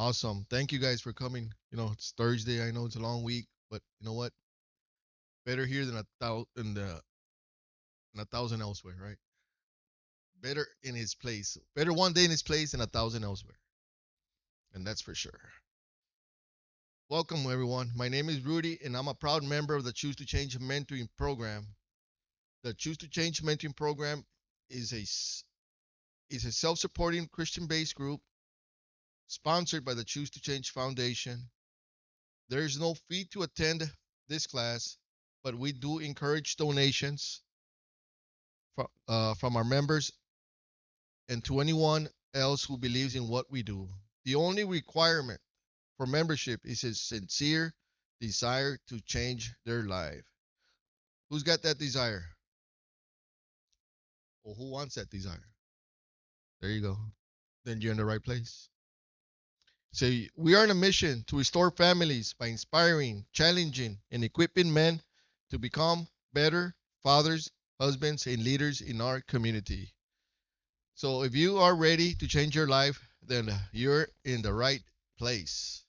Awesome. Thank you guys for coming. It's Thursday. I know it's a long week, but you know what? Better here than a thousand elsewhere, right? Better in his place. Better one day in his place than a thousand elsewhere. And that's for sure. Welcome everyone. My name is Rudy and I'm a proud member of the Choose to Change mentoring program. The Choose to Change mentoring program is a self-supporting Christian-based group sponsored by the Choose to Change Foundation. There is no fee to attend this class, but we do encourage donations from our members and to anyone else who believes in what we do. The only requirement for membership is a sincere desire to change their life. Who's got that desire? Or who wants that desire? There you go. Then you're in the right place. So we are on a mission to restore families by inspiring, challenging, and equipping men to become better fathers, husbands, and leaders in our community. So if you are ready to change your life, then you're in the right place.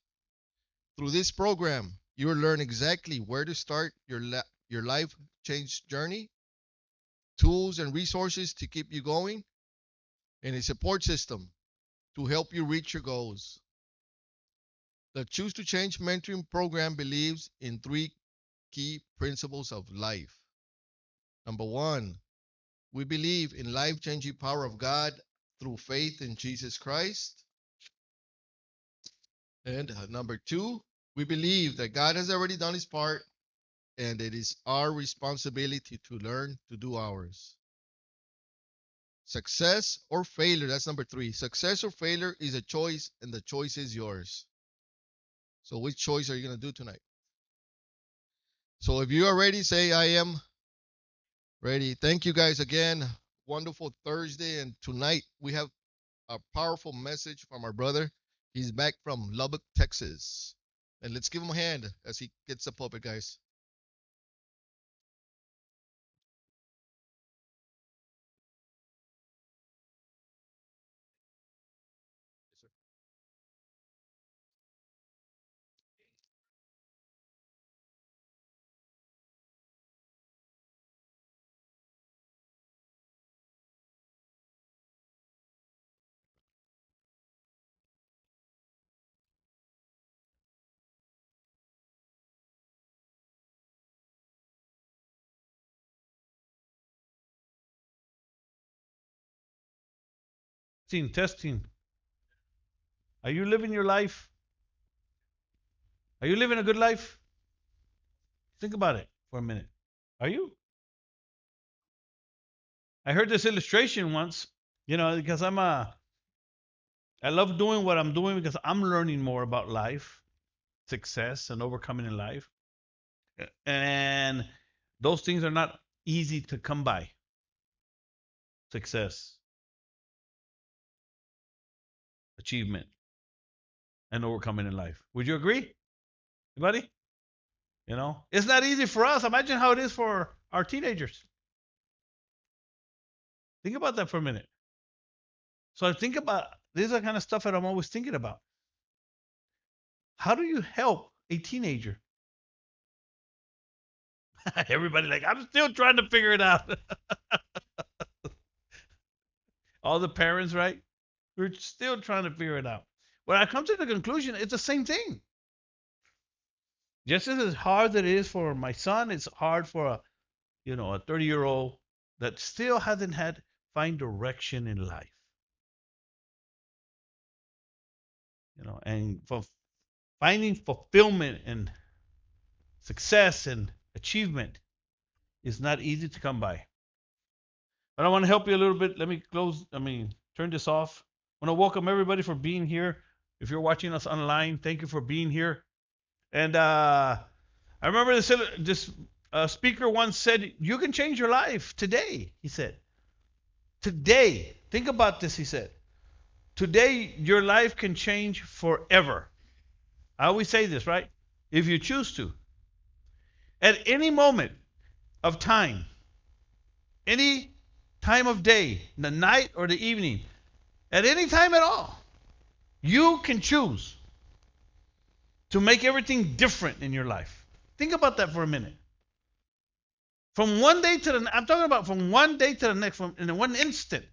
Through this program, you will learn exactly where to start your life change journey, tools and resources to keep you going, and a support system to help you reach your goals. The Choose to Change mentoring program believes in three key principles of life. Number one, we believe in life-changing power of God through faith in Jesus Christ. And number two, we believe that God has already done his part and it is our responsibility to learn to do ours. Success or failure, that's number three. Success or failure is a choice and the choice is yours. So which choice are you going to do tonight? So if you are ready, say I am ready. Thank you guys again. Wonderful Thursday. And tonight we have a powerful message from our brother. He's back from Lubbock, Texas. And let's give him a hand as he gets the pulpit, guys. Yes, sir. Testing, testing. Are you living your life? Are you living a good life? Think about it for a minute. Are you? I heard this illustration once, because I love doing what I'm doing because I'm learning more about life, success, and overcoming in life. And those things are not easy to come by. Success, achievement, and overcoming in life. Would you agree? Anybody? It's not easy for us. Imagine how it is for our teenagers. Think about that for a minute. So I think about this is the kind of stuff that I'm always thinking about. How do you help a teenager? Everybody like, I'm still trying to figure it out. All the parents, right? We're still trying to figure it out. When I come to the conclusion, it's the same thing. Just as hard that it is for my son, it's hard for a 30-year-old that still hasn't had find direction in life. And for finding fulfillment and success and achievement is not easy to come by. But I want to help you a little bit. Let me turn this off. I want to welcome everybody for being here. If you're watching us online, thank you for being here. And I remember this speaker once said, "You can change your life today." He said, "Today, think about this." He said, "Today, your life can change forever." I always say this, right? If you choose to, at any moment of time, any time of day, the night or the evening, at any time at all, you can choose to make everything different in your life. Think about that for a minute. From one day to the I'm talking about from one day to the next, from in one instant.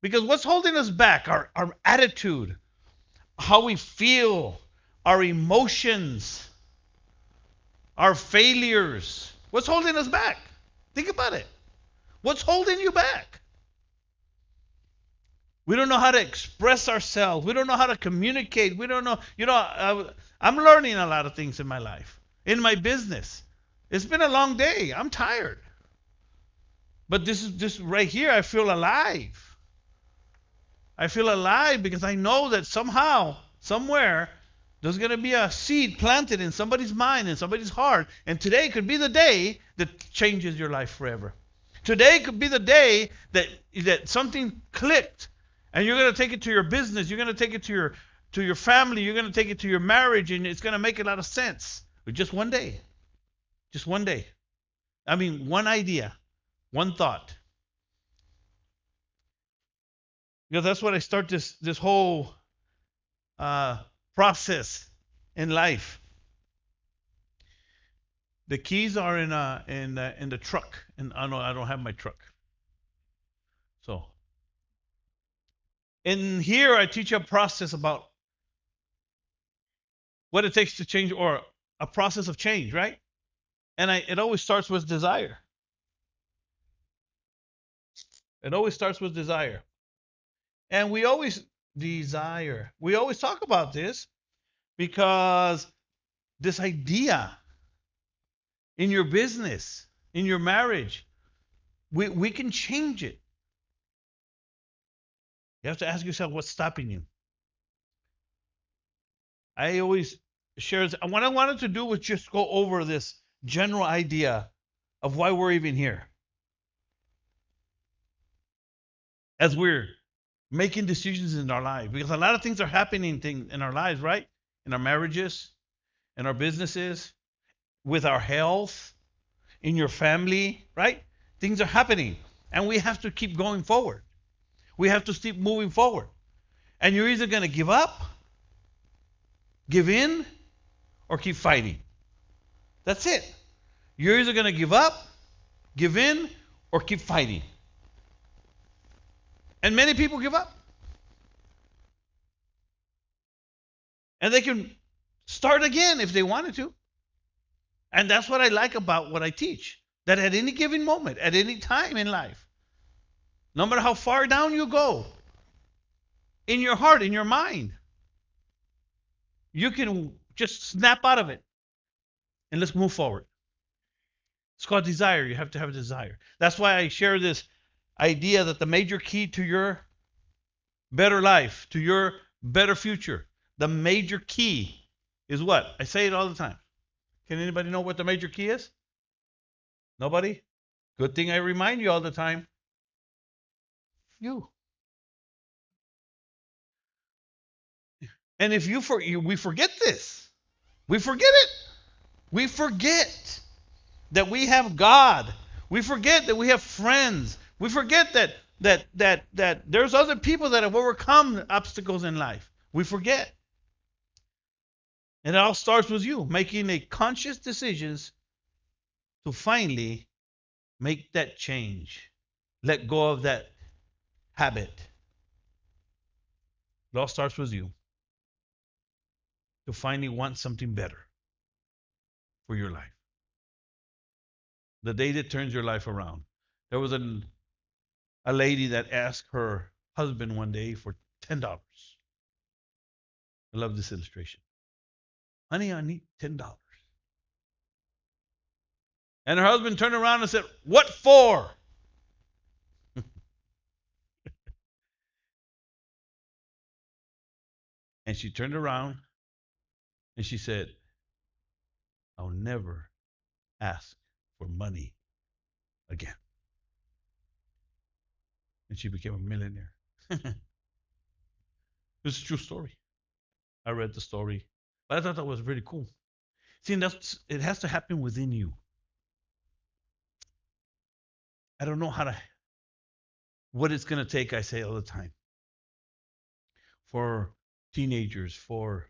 Because what's holding us back? Our attitude, how we feel, our emotions, our failures. What's holding us back? Think about it. What's holding you back? We don't know how to express ourselves. We don't know how to communicate. We don't know. I'm learning a lot of things in my life, in my business. It's been a long day. I'm tired. But this is just right here. I feel alive. I feel alive because I know that somehow, somewhere, there's going to be a seed planted in somebody's mind, in somebody's heart. And today could be the day that changes your life forever. Today could be the day that something clicked. And you're going to take it to your business. You're going to take it to your family. You're going to take it to your marriage. And it's going to make a lot of sense. But just one day. Just one day. I mean, one idea. One thought. Because that's what I start this whole process in life. The keys are in the truck. And I don't have my truck. So in here, I teach a process about what it takes to change, or a process of change, right? And it always starts with desire. It always starts with desire. And we always desire. We always talk about this because this idea in your business, in your marriage, we can change it. You have to ask yourself what's stopping you. I always share this. What I wanted to do was just go over this general idea of why we're even here. As we're making decisions in our life, because a lot of things are happening in our lives, right? In our marriages, in our businesses, with our health, in your family, right? Things are happening, and we have to keep going forward. We have to keep moving forward. And you're either going to give up, give in, or keep fighting. That's it. You're either going to give up, give in, or keep fighting. And many people give up. And they can start again if they wanted to. And that's what I like about what I teach. That at any given moment, at any time in life, no matter how far down you go, in your heart, in your mind, you can just snap out of it. And let's move forward. It's called desire. You have to have a desire. That's why I share this idea that the major key to your better life, to your better future, the major key is what? I say it all the time. Can anybody know what the major key is? Nobody? Good thing I remind you all the time. You. And if we forget this. We forget it. We forget that we have God. We forget that we have friends. We forget that there's other people that have overcome obstacles in life. We forget. And it all starts with you making a conscious decisions to finally make that change. Let go of that habit. It all starts with you to finally want something better for your life. The day that turns your life around. There was a lady that asked her husband one day for $10. I love this illustration. Honey, I need $10. And her husband turned around and said, what for? And she turned around and she said, I'll never ask for money again. And she became a millionaire. It's a true story. I read the story, but I thought that was really cool. See, it has to happen within you. I don't know what it's going to take, I say all the time, for teenagers, for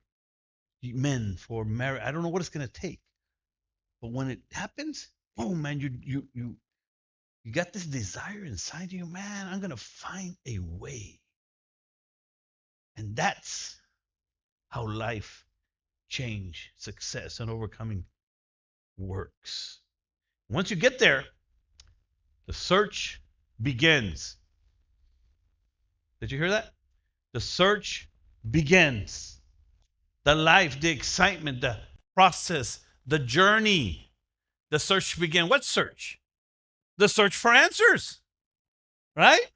men, for marriage. I don't know what it's going to take. But when it happens, oh man, you got this desire inside you, man. I'm going to find a way. And that's how life change, success, and overcoming works. Once you get there, the search begins. Did you hear that? The search begins. The life, the excitement, the process, the journey. The search begins. What search? The search for answers, right?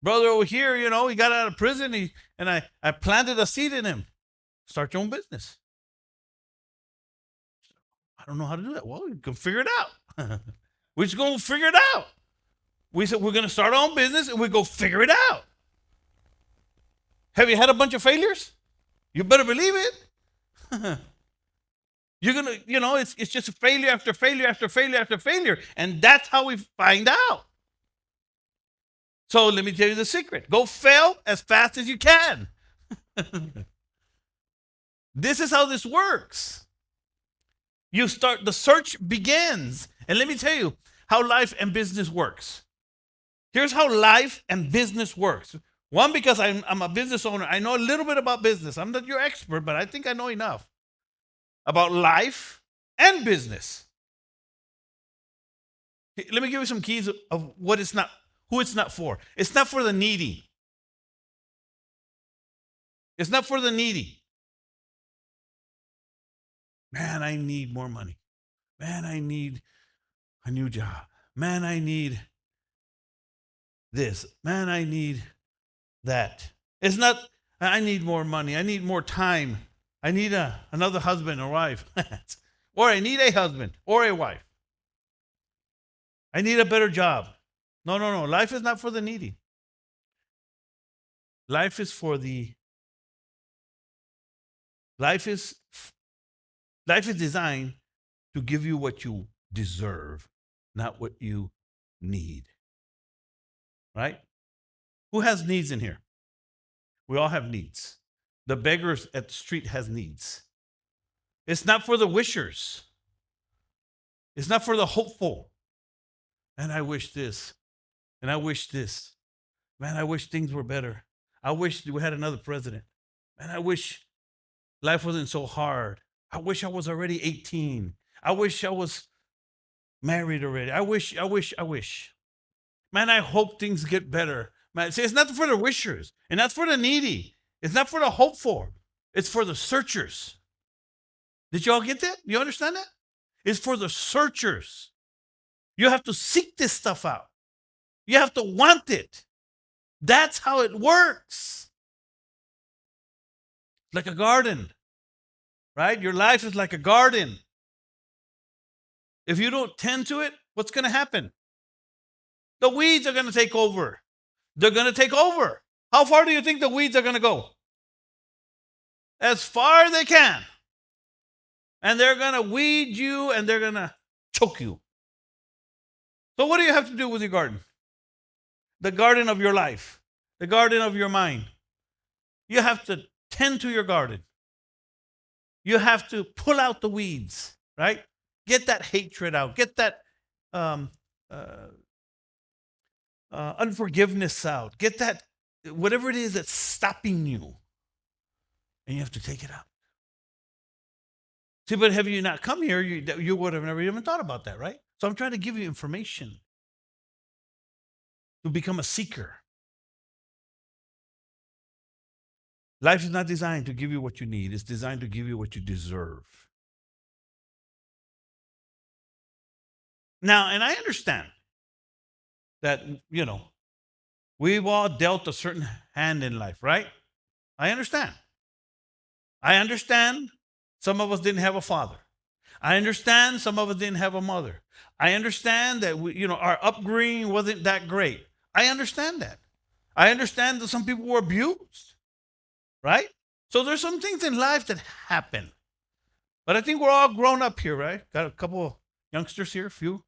Brother over here, he got out of prison, and I planted a seed in him. Start your own business. I don't know how to do that. Well, you can figure it out. We're just going to figure it out. We said we're going to start our own business, and we go figure it out. Have you had a bunch of failures? You better believe it. You're going to, it's just failure after failure after failure after failure. And that's how we find out. So let me tell you the secret. Go fail as fast as you can. This is how this works. The search begins. And let me tell you how life and business works. Here's how life and business works. One, because I'm a business owner. I know a little bit about business. I'm not your expert, but I think I know enough about life and business. Let me give you some keys of what it's not, who it's not for. It's not for the needy. It's not for the needy. Man, I need more money. Man, I need a new job. Man, I need this. Man, I need that. It's not, I need more money. I need more time. I need another husband or wife. Or I need a husband or a wife. I need a better job. No. Life is not for the needy. Life is designed to give you what you deserve, not what you need. Right? Who has needs in here? We all have needs. The beggars at the street has needs. It's not for the wishers. It's not for the hopeful. And I wish this. And I wish this. Man, I wish things were better. I wish we had another president. Man, I wish life wasn't so hard. I wish I was already 18. I wish I was married already. I wish. Man, I hope things get better. Man, see, it's not for the wishers, and that's for the needy. It's not for the hopeful. It's for the searchers. Did y'all get that? You understand that? It's for the searchers. You have to seek this stuff out. You have to want it. That's how it works. Like a garden, right? Your life is like a garden. If you don't tend to it, what's going to happen? The weeds are going to take over. They're going to take over. How far do you think the weeds are going to go? As far as they can. And they're going to weed you and they're going to choke you. So what do you have to do with your garden? The garden of your life. The garden of your mind. You have to tend to your garden. You have to pull out the weeds, right? Get that hatred out. Get that unforgiveness out. Get that, whatever it is that's stopping you. And you have to take it out. See, but have you not come here, you would have never even thought about that, right? So I'm trying to give you information to become a seeker. Life is not designed to give you what you need. It's designed to give you what you deserve. Now, and I understand that, we've all dealt a certain hand in life, right? I understand. Some of us didn't have a father. I understand some of us didn't have a mother. I understand that our upbringing wasn't that great. I understand that. I understand that some people were abused, right? So there's some things in life that happen. But I think we're all grown up here, right? Got a couple of youngsters here, a few.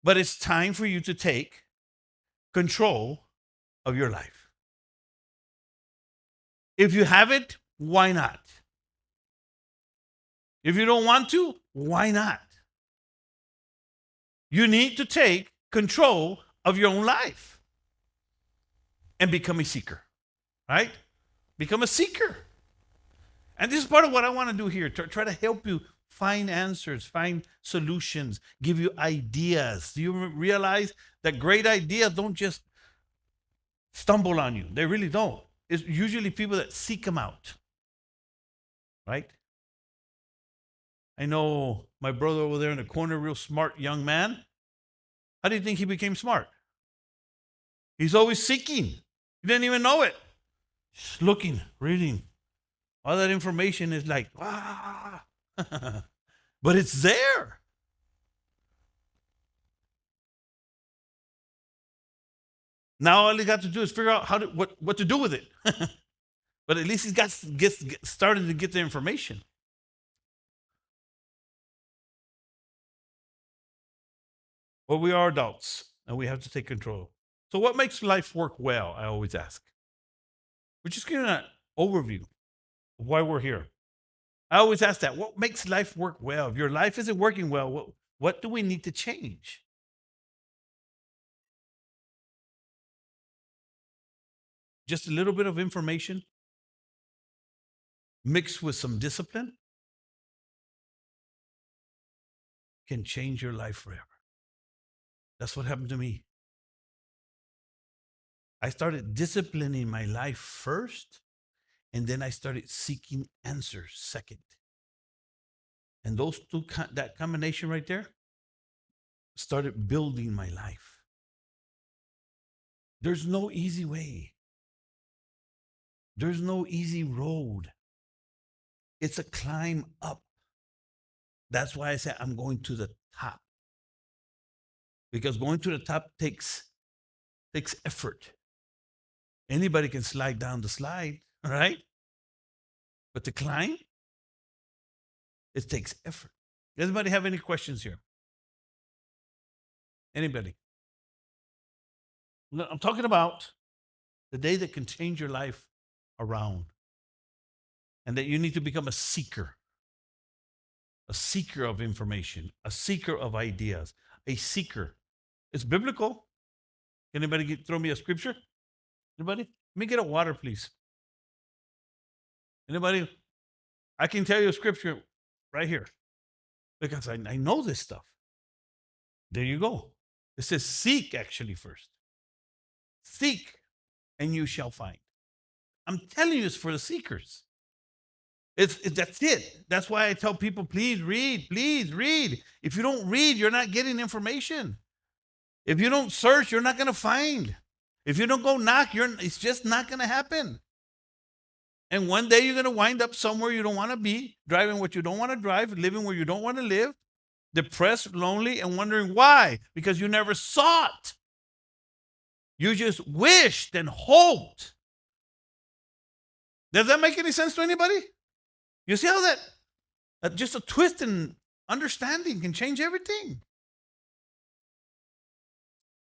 But it's time for you to take control of your life. If you haven't, Why not? If you don't want to, why not? You need to take control of your own life and become a seeker, right? Become a seeker. And this is part of what I want to do here, to try to help you find answers, find solutions, give you ideas. Do you realize that great ideas don't just stumble on you? They really don't. It's usually people that seek them out, right? I know my brother over there in the corner, real smart young man. How do you think he became smart? He's always seeking. He didn't even know it. Just looking, reading. All that information is like, ah. But it's there. Now all he got to do is figure out what to do with it. But at least he's gets started to get the information. Well, we are adults and we have to take control. So what makes life work well? I always ask. We're just giving an overview of why we're here. I always ask that. What makes life work well? If your life isn't working well, what do we need to change? Just a little bit of information mixed with some discipline can change your life forever. That's what happened to me. I started disciplining my life first, and then I started seeking answers second. And those two, that combination right there, started building my life. There's no easy way. There's no easy road. It's a climb up. That's why I say I'm going to the top. Because going to the top takes effort. Anybody can slide down the slide, right? But to climb, it takes effort. Does anybody have any questions here? Anybody? I'm talking about the day that can change your life around, and that you need to become a seeker of information, a seeker of ideas, a seeker. It's biblical. Anybody throw me a scripture? Anybody? Let me get a water, please. Anybody? I can tell you a scripture right here because I know this stuff. There you go. It says seek actually first. Seek and you shall find. I'm telling you, it's for the seekers. That's it. That's why I tell people, please read, please read. If you don't read, you're not getting information. If you don't search, you're not going to find. If you don't go knock, it's just not going to happen. And one day you're going to wind up somewhere you don't want to be, driving what you don't want to drive, living where you don't want to live, depressed, lonely, and wondering why. Because you never sought. You just wished and hoped. Does that make any sense to anybody? You see how that just a twist in understanding can change everything.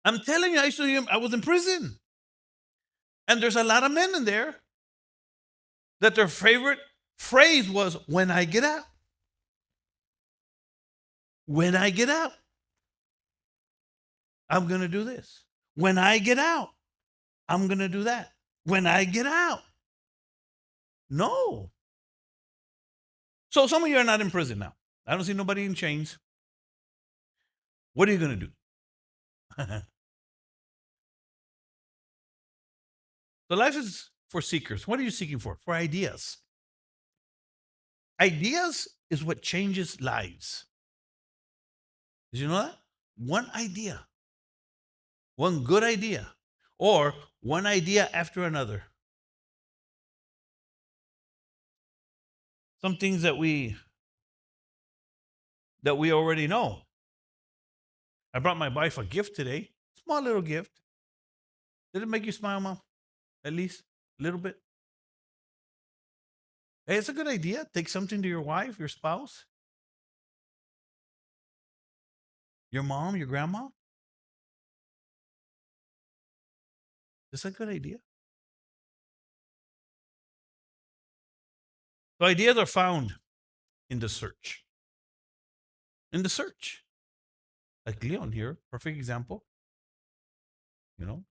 I'm telling you, I was in prison. And there's a lot of men in there that their favorite phrase was, when I get out. When I get out, I'm going to do this. When I get out, I'm going to do that. When I get out. No. So some of you are not in prison now. I don't see nobody in chains. What are you going to do? So life is for seekers. What are you seeking for? For ideas. Ideas is what changes lives. Did you know that? One idea. One good idea. Or one idea after another. Some things that we already know. I brought my wife a gift today. Small little gift. Did it make you smile, Mom? At least a little bit. Hey, it's a good idea. Take something to your wife, your spouse, your mom, your grandma. It's a good idea. So ideas are found in the search. In the search. Like Leon here, perfect example. You know,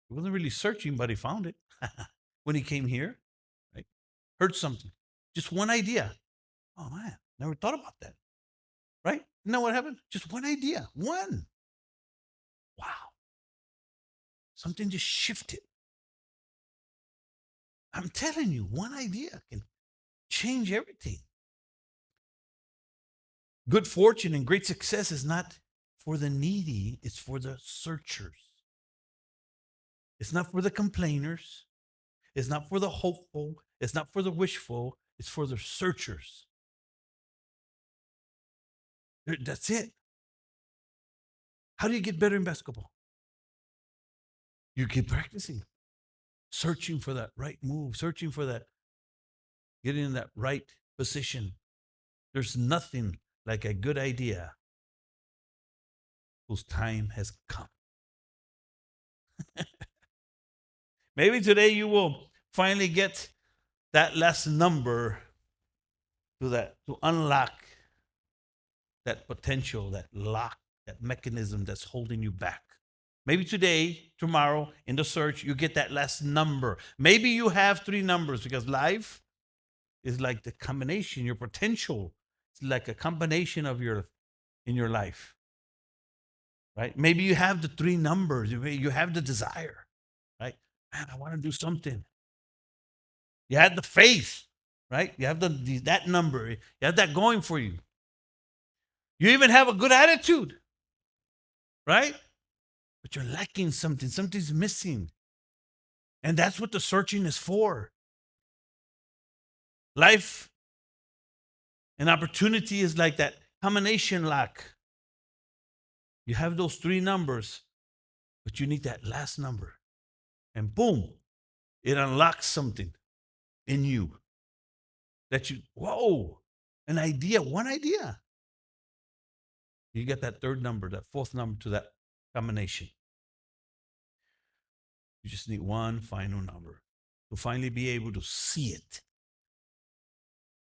he wasn't really searching, but he found it when he came here, right? Heard something. Just one idea. Oh man, never thought about that. Right? You know what happened? Just one idea. One. Wow. Something just shifted. I'm telling you, one idea can change everything. Good fortune and great success is not for the needy, it's for the searchers. It's not for the complainers. It's not for the hopeful. It's not for the wishful. It's for the searchers. That's it. How do you get better in basketball? You keep practicing, searching for that right move, searching for that, getting in that right position. There's nothing like a good idea whose time has come. Maybe today you will finally get that last number to unlock that potential, that lock, that mechanism that's holding you back. Maybe today, tomorrow, in the search, you get that last number. Maybe you have three numbers because life is like the combination, your potential. It's like a combination of your in your life. Right? Maybe you have the three numbers. You have the desire. Right? Man, I want to do something. You had the faith, right? You have that number. You have that going for you. You even have a good attitude, right? But you're lacking something. Something's missing. And that's what the searching is for. Life and opportunity is like that combination lock. You have those three numbers, but you need that last number. And boom, it unlocks something in you that whoa, an idea, one idea. You get that third number, that fourth number to that combination. You just need one final number to finally be able to see it,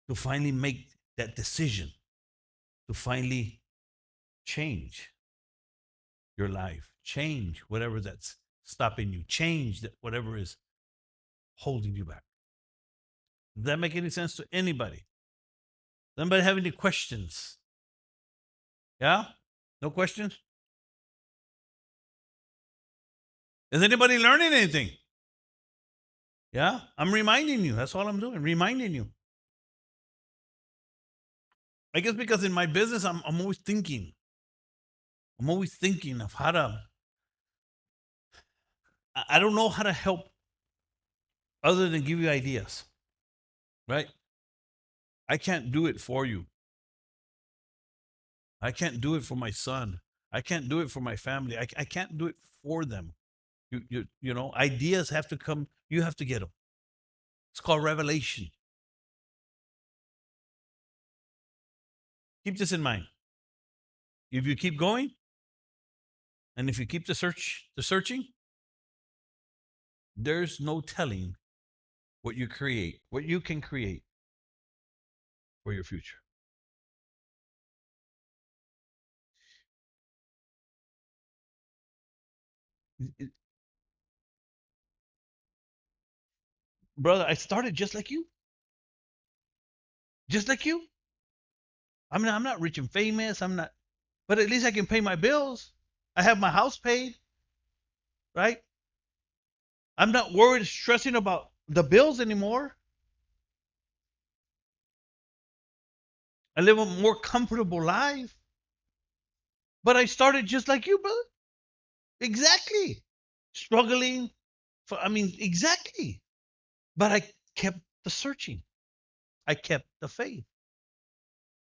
to finally make that decision, to finally change your life, change whatever that's stopping you, change whatever is holding you back. Does that make any sense to anybody? Does anybody have any questions? Yeah? No questions? Is anybody learning anything? Yeah? I'm reminding you. That's all I'm doing, reminding you. I guess because in my business, I'm always thinking. I'm always thinking of how to. I don't know how to help other than give you ideas, right? I can't do it for you. I can't do it for my son. I can't do it for my family. I can't do it for them. You know, ideas have to come. You have to get them. It's called revelation. Keep this in mind. If you keep going, and if you keep the searching, there's no telling what you can create for your future. Brother, I started just like you. Just like you. I'm not rich and famous. I'm not, but at least I can pay my bills. I have my house paid, right? I'm not worried, stressing about the bills anymore. I live a more comfortable life. But I started just like you, brother. Exactly. Struggling. Exactly. But I kept the searching. I kept the faith.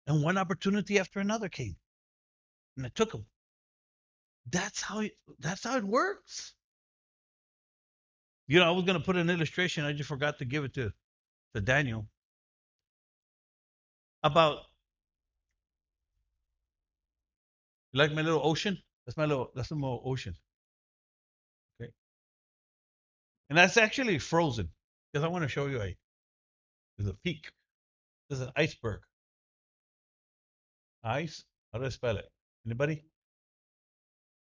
And one opportunity after another came. And I took them. That's how it works. I was gonna put an illustration, I just forgot to give it to Daniel about, you like my little ocean? That's my little ocean. Okay. And that's actually frozen. Because I want to show you There's a peak. There's an iceberg. Ice. How do I spell it? Anybody?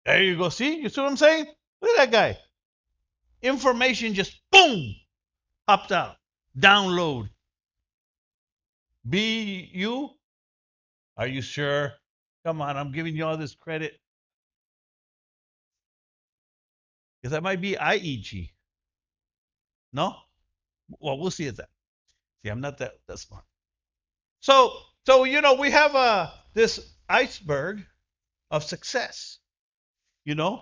There you go. See? You see what I'm saying? Look at that guy. Information just boom popped out. Download. Be you? Are you sure? Come on, I'm giving you all this credit. Because that might be IEG. No? Well, we'll see at that. See, I'm not that smart. So we have this iceberg of success. You know,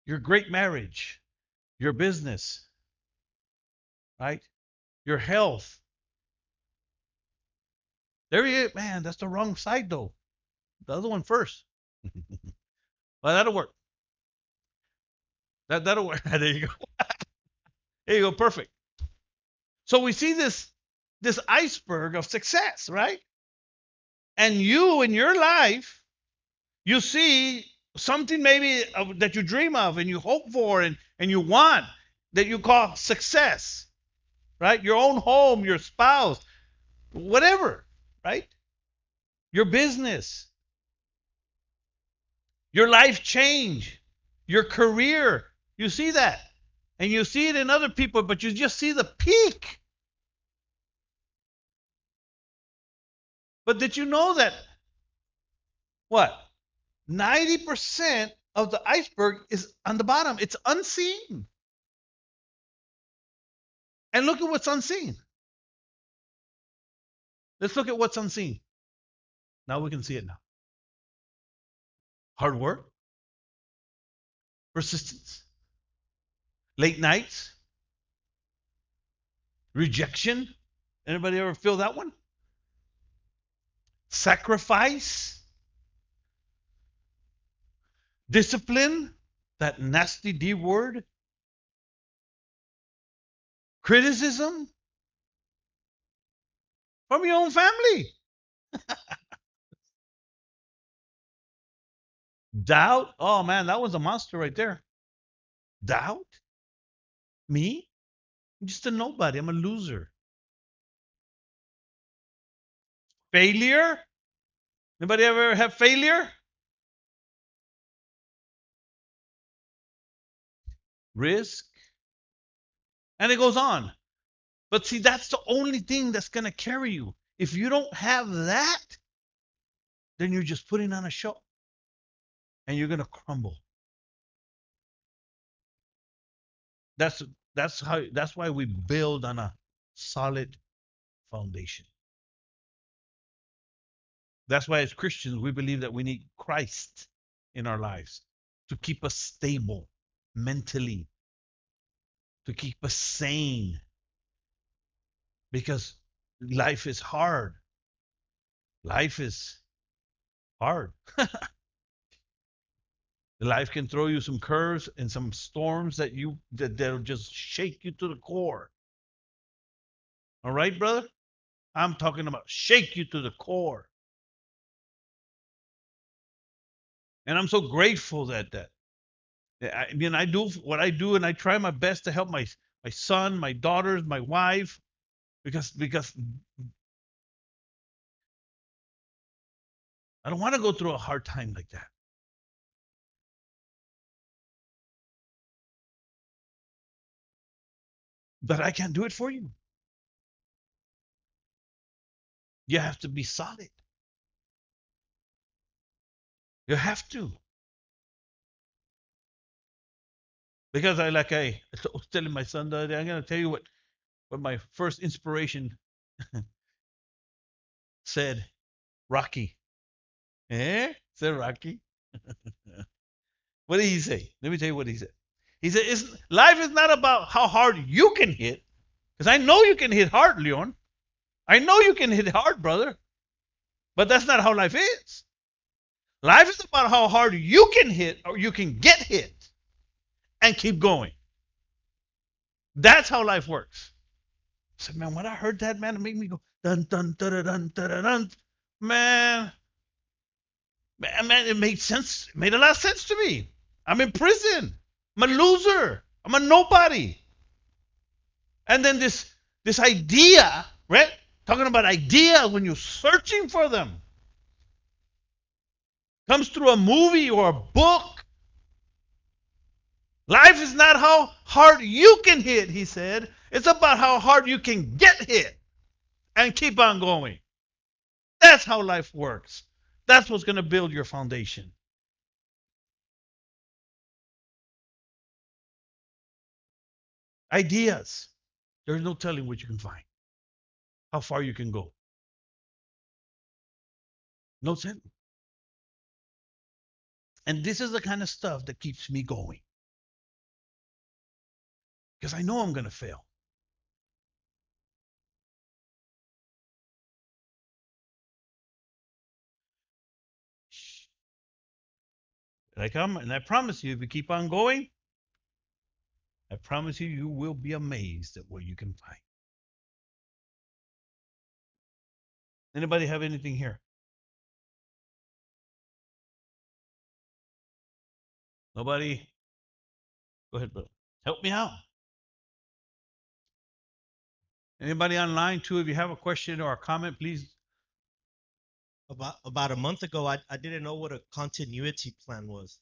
your great marriage, your business, right? Your health. There you man, that's the wrong side though. The other one first. Well, that'll work. That'll work. There you go. There you go. Perfect. So we see this iceberg of success, right? And you in your life, you see something maybe that you dream of and you hope for and you want that you call success, right? Your own home, your spouse, whatever, right? Your business, your life change, your career. You see that. And you see it in other people, but you just see the peak. But did you know that what? 90% of the iceberg is on the bottom. It's unseen. And look at what's unseen. Let's look at what's unseen. Now we can see it now. Hard work, persistence, late nights, rejection. Anybody ever feel that one? Sacrifice, discipline, that nasty D word, criticism from your own family, doubt. Oh man, that was a monster right there. Doubt? Me? I'm just a nobody. I'm a loser. Failure? Anybody ever have failure? Risk? And it goes on. But see, that's the only thing that's going to carry you. If you don't have that, then you're just putting on a show and you're going to crumble. That's why we build on a solid foundation. That's why as Christians we believe that we need Christ in our lives to keep us stable mentally, to keep us sane, because life is hard. Life is hard. Life can throw you some curves and some storms that'll just shake you to the core. All right, brother? I'm talking about shake you to the core. And I'm so grateful that I mean I do what I do and I try my best to help my son, my daughters, my wife, because I don't want to go through a hard time like that. But I can't do it for you. You have to be solid. You have to. Because I was telling my son the other day, I'm gonna tell you what my first inspiration said. Rocky. Eh? Said Rocky. What did he say? Let me tell you what he said. He said, life is not about how hard you can hit. Because I know you can hit hard, Leon. I know you can hit hard, brother. But that's not how life is. Life is about how hard you can hit or you can get hit and keep going. That's how life works. I said, man, when I heard that, man, it made me go dun dun dun dun dun dun dun. Man, it made sense. It made a lot of sense to me. I'm in prison. I'm a loser. I'm a nobody. And then this This idea, right? Talking about ideas when you're searching for them. Comes through a movie or a book. Life is not how hard you can hit, he said. It's about how hard you can get hit and keep on going. That's how life works. That's what's going to build your foundation. Ideas. There's no telling what you can find, how far you can go. No telling. And this is the kind of stuff that keeps me going because I know I'm going to fail. And I come and I promise you, if you keep on going, I promise you, you will be amazed at what you can find. Anybody have anything here? Nobody? Go ahead, brother. Help me out. Anybody online too? If you have a question or a comment, please. About a month ago, I didn't know what a continuity plan was.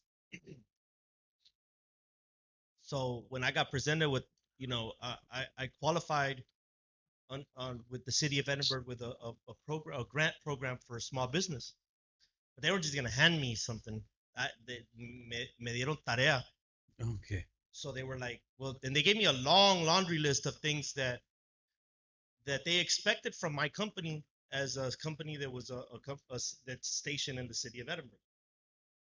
So when I got presented with, I qualified on with the city of Edinburgh with a grant program for a small business. But they were just gonna hand me something. Me dieron tarea. Okay. So they were like, well, then they gave me a long laundry list of things that they expected from my company as a company that was that's stationed in the city of Edinburgh.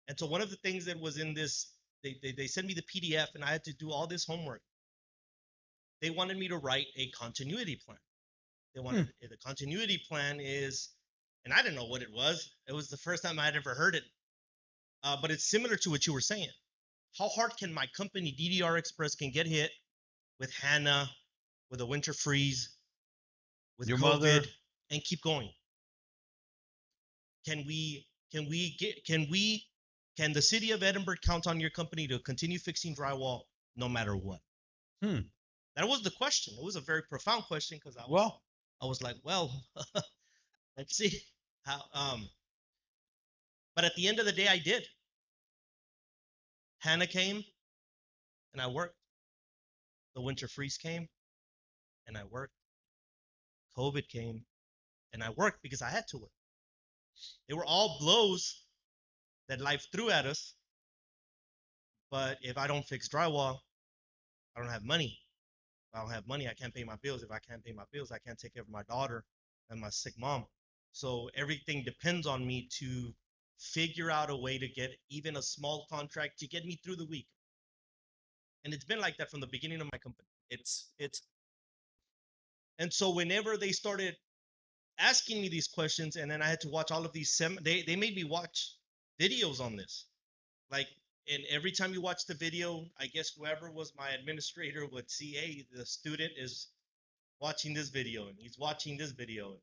And so one of the things that was in this, they sent me the PDF and I had to do all this homework. They wanted me to write a continuity plan. They wanted the continuity plan is, and I didn't know what it was. It was the first time I had ever heard it. But it's similar to what you were saying. How hard can my company DDR Express can get hit with Hannah, with a winter freeze, with Your COVID, mother. and keep going? Can the city of Edinburgh count on your company to continue fixing drywall no matter what? That was the question. It was a very profound question because I was like, well, let's see how. But at the end of the day, I did. Hannah came, and I worked. The winter freeze came, and I worked. COVID came, and I worked because I had to work. They were all blows that life threw at us. But if I don't fix drywall, I don't have money. If I don't have money, I can't pay my bills. If I can't pay my bills, I can't take care of my daughter and my sick mom. So everything depends on me to figure out a way to get even a small contract to get me through the week. And it's been like that from the beginning of my company. It's and so whenever they started asking me these questions, and then I had to watch all of these they made me watch videos on this. Like, and every time you watch the video, I guess whoever was my administrator would see, hey, the student is watching this video and he's watching this video,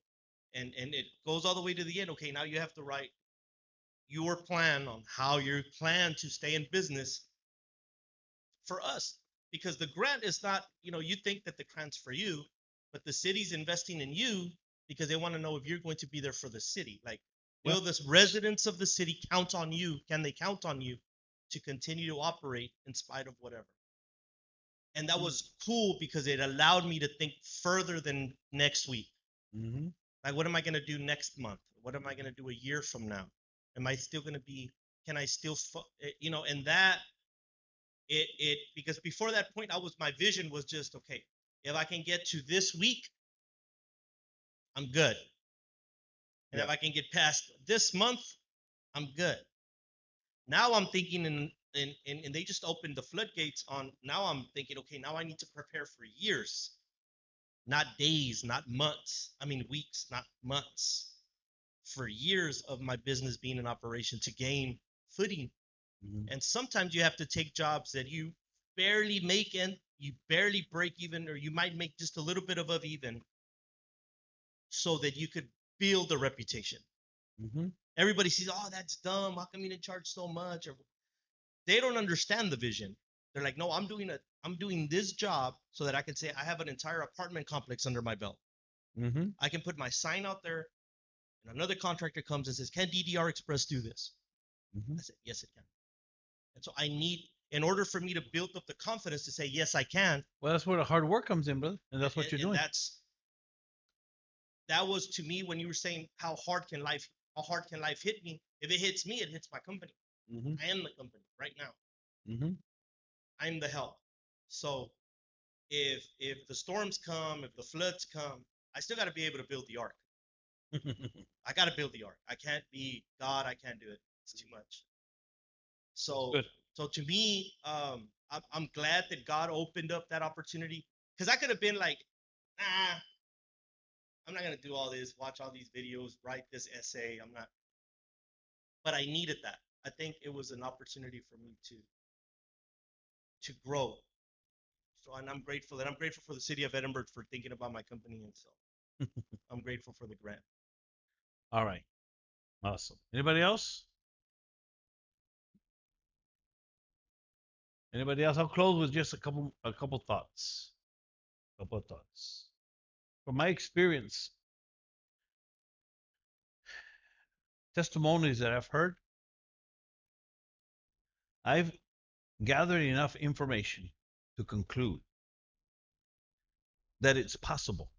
and it goes all the way to the end. Okay, now you have to write your plan on how you plan to stay in business for us, because the grant is not, you think that the grant's for you, but the city's investing in you because they want to know if you're going to be there for the city. Like, will the residents of the city count on you? Can they count on you to continue to operate in spite of whatever? And that was cool because it allowed me to think further than next week. Like, what am I going to do next month? What am I going to do a year from now? Am I still going to be, can I still, and that, because before that point, my vision was just, okay, if I can get to this week, I'm good. And if I can get past this month, I'm good. Now I'm thinking, and they just opened the floodgates on, now I'm thinking, okay, now I need to prepare for years, not days, not months. I mean, weeks, not months. For years of my business being in operation to gain footing. And sometimes you have to take jobs that you barely make in, you barely break even, or you might make just a little bit of even, so that you could build a reputation. Everybody sees, oh, that's dumb. How come you didn't charge so much? Or they don't understand the vision. They're like, no, I'm doing this job so that I can say I have an entire apartment complex under my belt. Mm-hmm. I can put my sign out there, and another contractor comes and says, "Can DDR Express do this?" Mm-hmm. I said, "Yes, it can." And so I need, in order for me to build up the confidence to say, "Yes, I can," Well, that's where the hard work comes in, brother, and that's what you're and doing. that was to me when you were saying how hard can life hit me? If it hits me, it hits my company. Mm-hmm. I am the company right now. Mm-hmm. I'm the help. So if the storms come, if the floods come, I still got to be able to build the ark. I got to build the ark. I can't be God. I can't do it. It's too much. So Good. so to me, I'm glad that God opened up that opportunity, because I could have been like, nah, I'm not gonna do all this, watch all these videos, write this essay. I'm not. But I needed that. I think it was an opportunity for me to grow. So, and I'm grateful for the city of Edinburgh for thinking about my company, and so I'm grateful for the grant. All right. Awesome. Anybody else? Anybody else? I'll close with just a couple thoughts. Couple of thoughts. From my experience, testimonies that I've heard, I've gathered enough information to conclude that it's possible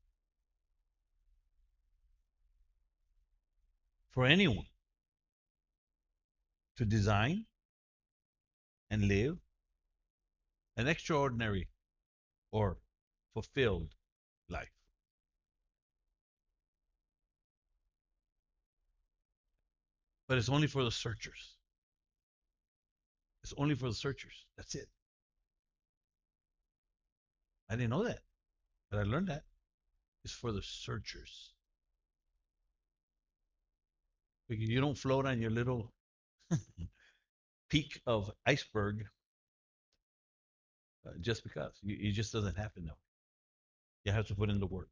for anyone to design and live an extraordinary or fulfilled life. But it's only for the searchers. It's only for the searchers. That's it. I didn't know that, but I learned that. It's for the searchers. Because you don't float on your little peak of iceberg just because. It just doesn't happen though. You have to put in the work.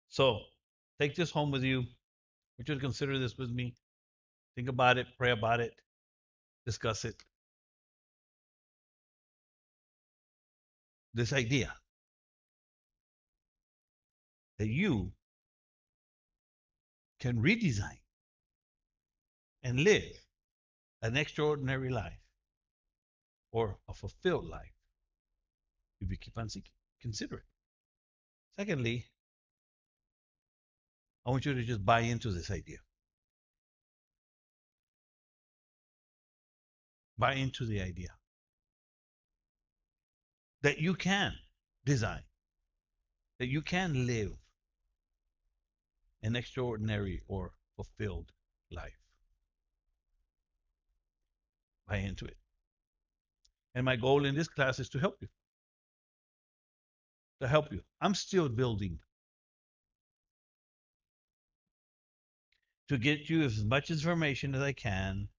So take this home with you. I want you to consider this with me. Think about it, pray about it, discuss it. This idea that you can redesign and live an extraordinary life or a fulfilled life if you keep on seeking. Consider it. Secondly, I want you to just buy into this idea. Buy into the idea that you can design, that you can live an extraordinary or fulfilled life. Buy into it. And my goal in this class is to help you. To help you. I'm still building to get you as much information as I can,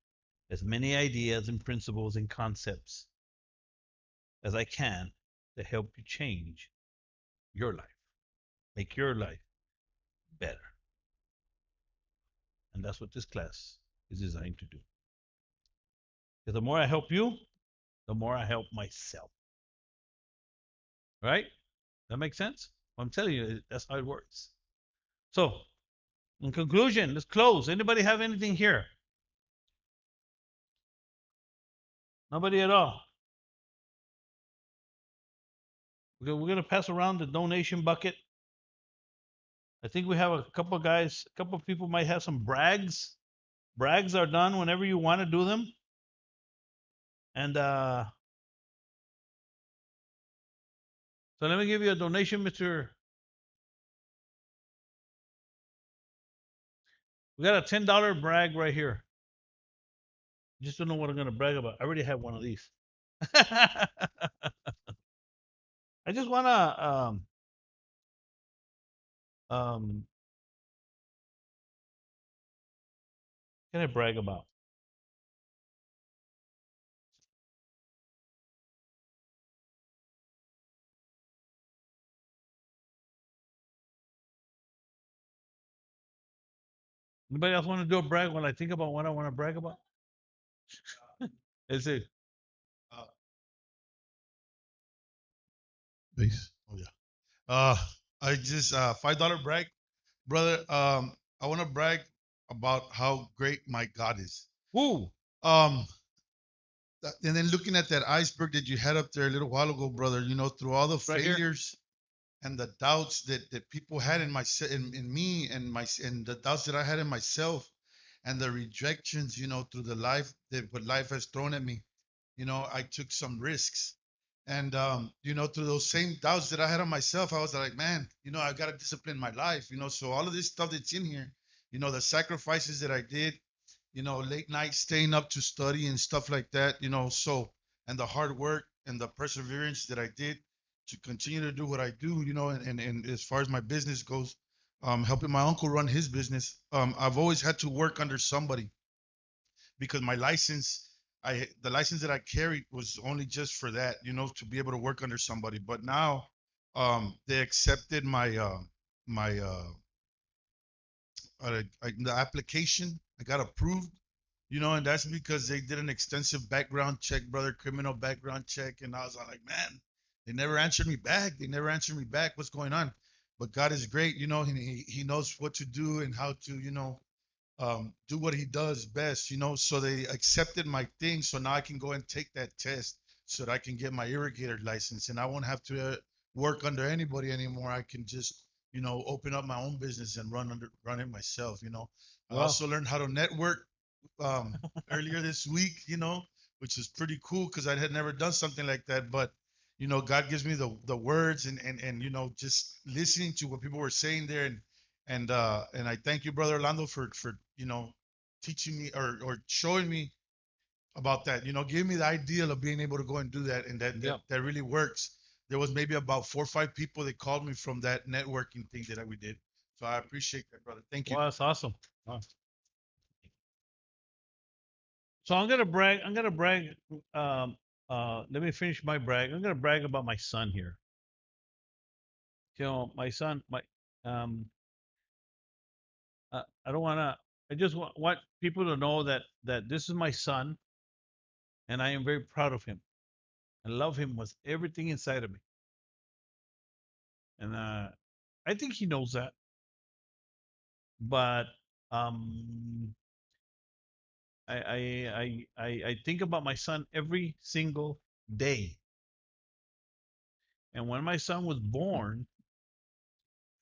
as many ideas and principles and concepts as I can to help you change your life, make your life better. And that's what this class is designed to do. Because the more I help you, the more I help myself. Right? That makes sense? I'm telling you, that's how it works. So, in conclusion, let's close. Anybody have anything here? Nobody at all. We're gonna pass around the donation bucket. I think we have a couple of guys, a couple of people might have some brags. Brags are done whenever you want to do them. And so let me give you a donation, Mr. We got a $10 brag right here. Just don't know what I'm gonna brag about. I already have one of these. I just wanna um can I brag about? Anybody else want to do a brag while I think about what I want to brag about? Let's see. Peace. Oh yeah. I just $5 brag, brother. I want to brag about how great my God is. Woo! Um, and then looking at that iceberg that you had up there a little while ago, brother. Through all the Right here. failures and the doubts that people had in me and the doubts that I had in myself and the rejections, through the life that what life has thrown at me. I took some risks. And through those same doubts that I had on myself, I was like, man, I gotta discipline my life, so all of this stuff that's in here, the sacrifices that I did, late night staying up to study and stuff like that, and the hard work and the perseverance that I did to continue to do what I do, and as far as my business goes, helping my uncle run his business, I've always had to work under somebody because my license, the license that I carried was only just for that, to be able to work under somebody. But now, they accepted the application. I got approved, and that's because they did an extensive background check, brother, criminal background check, and I was like, man, they never answered me back. They never answered me back. What's going on? But God is great, and he knows what to do and how to, do what he does best, So they accepted my thing, so now I can go and take that test so that I can get my irrigator license, and I won't have to work under anybody anymore. I can just, open up my own business and run it myself. I Wow. also learned how to network um, earlier this week, which is pretty cool because I had never done something like that. But God gives me the words and just listening to what people were saying there and I thank you, brother Orlando, for teaching me or showing me about that. Giving me the ideal of being able to go and do that, and that really works. There was maybe about 4 or 5 people that called me from that networking thing that we did. So I appreciate that, brother. Thank you. Wow, that's awesome. Wow. So I'm gonna brag. I'm gonna brag. Let me finish my brag. I'm gonna brag about my son here. My son. Um, I don't wanna. I just want people to know that this is my son, and I am very proud of him. I love him with everything inside of me, and I think he knows that. But um, I think about my son every single day. And when my son was born,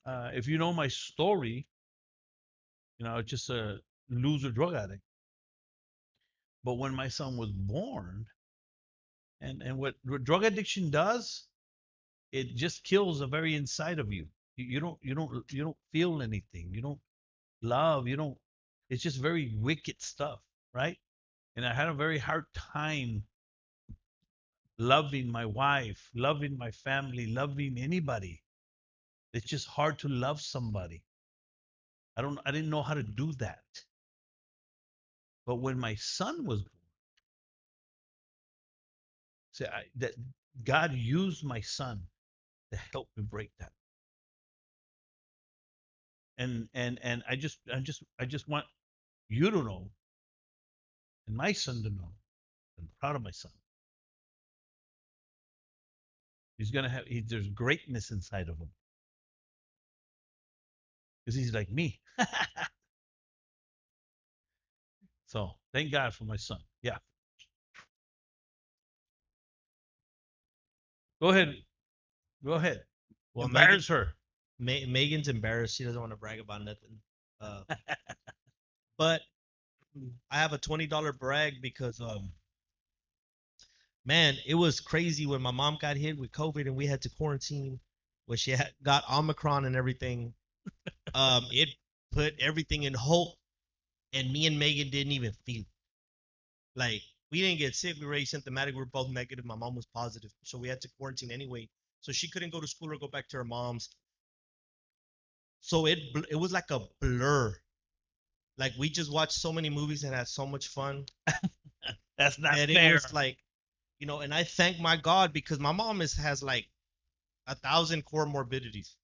if you know my story, just a loser drug addict. But when my son was born, and what drug addiction does, it just kills the very inside of you. You don't feel anything. You don't love. You don't. It's just very wicked stuff, right? And I had a very hard time loving my wife, loving my family, loving anybody. It's just hard to love somebody. I didn't know how to do that. But when my son was born, that God used my son to help me break that. And I just want you to know, and my son to know, I'm proud of my son. He's gonna have there's greatness inside of him because he's like me. So thank God for my son. Yeah, go ahead, go ahead. Well, Embarrass her. Megan's embarrassed. She doesn't want to brag about nothing. Uh, but I have a $20 brag because man, it was crazy when my mom got hit with COVID and we had to quarantine when she got Omicron and everything. It put everything in halt, and me and Megan didn't even feel it. Like we didn't get sick. We were asymptomatic. We were both negative. My mom was positive, so we had to quarantine anyway. So she couldn't go to school or go back to her mom's. So it was like a blur. Like we just watched so many movies and had so much fun That's not that it fair. was like, and I thank my God because my mom has like 1,000 core morbidities.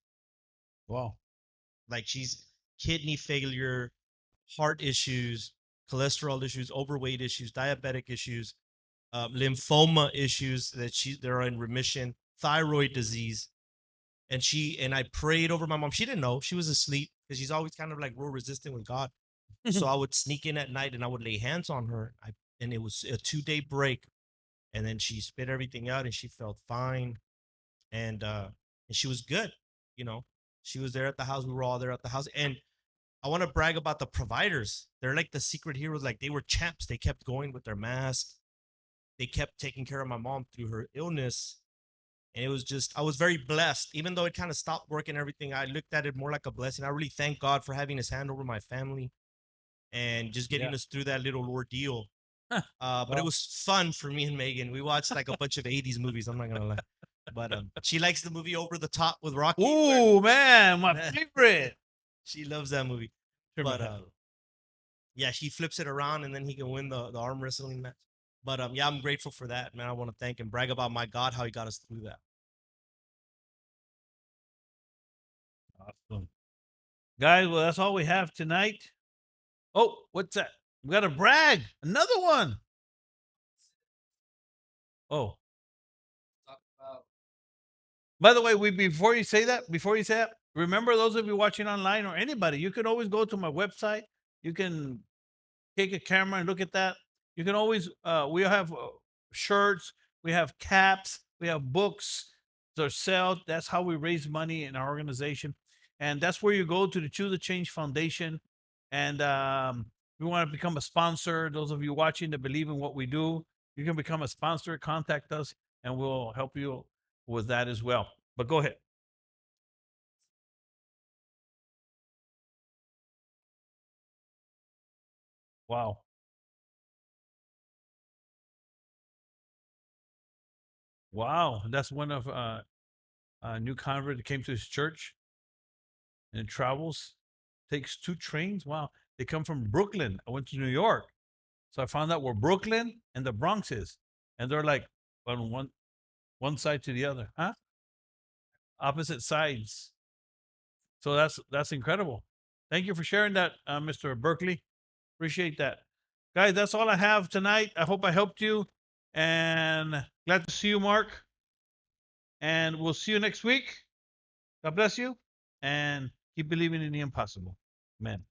Wow. Like she's kidney failure, heart issues, cholesterol issues, overweight issues, diabetic issues, lymphoma issues that they're in remission. thyroid disease. And I prayed over my mom. She didn't know. She was asleep because she's always kind of like real resistant with God. So I would sneak in at night and I would lay hands on her. And it was a 2-day break. And then she spit everything out and she felt fine. And she was good. You know, she was there at the house. We were all there at the house. And I want to brag about the providers. They're like the secret heroes. Like they were champs. They kept going with their mask. They kept taking care of my mom through her illness. And it was just, I was very blessed. Even though it kind of stopped working and everything, I looked at it more like a blessing. I really thank God for having his hand over my family and just getting us through that little ordeal. But it was fun for me and Megan. We watched like a bunch of 80s movies. I'm not going to lie. But she likes the movie Over the Top with Rocky. Ooh, man, my favorite. She loves that movie. But yeah, she flips it around and then he can win the arm wrestling match. But yeah, I'm grateful for that, man. I want to thank and brag about my God, how he got us through that. Awesome. Guys, well, that's all we have tonight. Oh, what's that? We got to brag. Another one. Oh. By the way, before you say that, remember those of you watching online or anybody, you can always go to my website. You can take a camera and look at that. You can always, we have shirts, we have caps, we have books to sell. That's how we raise money in our organization. And that's where you go to the Choose the Change Foundation. And we want to become a sponsor. Those of you watching that believe in what we do, you can become a sponsor, contact us, and we'll help you with that as well. But go ahead. Wow. Wow. That's one of a new convert that came to his church and travels, takes 2 trains. Wow. They come from Brooklyn. I went to New York. So I found out where Brooklyn and the Bronx is. And they're like on one side to the other. Huh? Opposite sides. So that's incredible. Thank you for sharing that, Mr. Berkeley. Appreciate that. Guys, that's all I have tonight. I hope I helped you. And glad to see you, Mark. And we'll see you next week. God bless you. And keep believing in the impossible. Amen.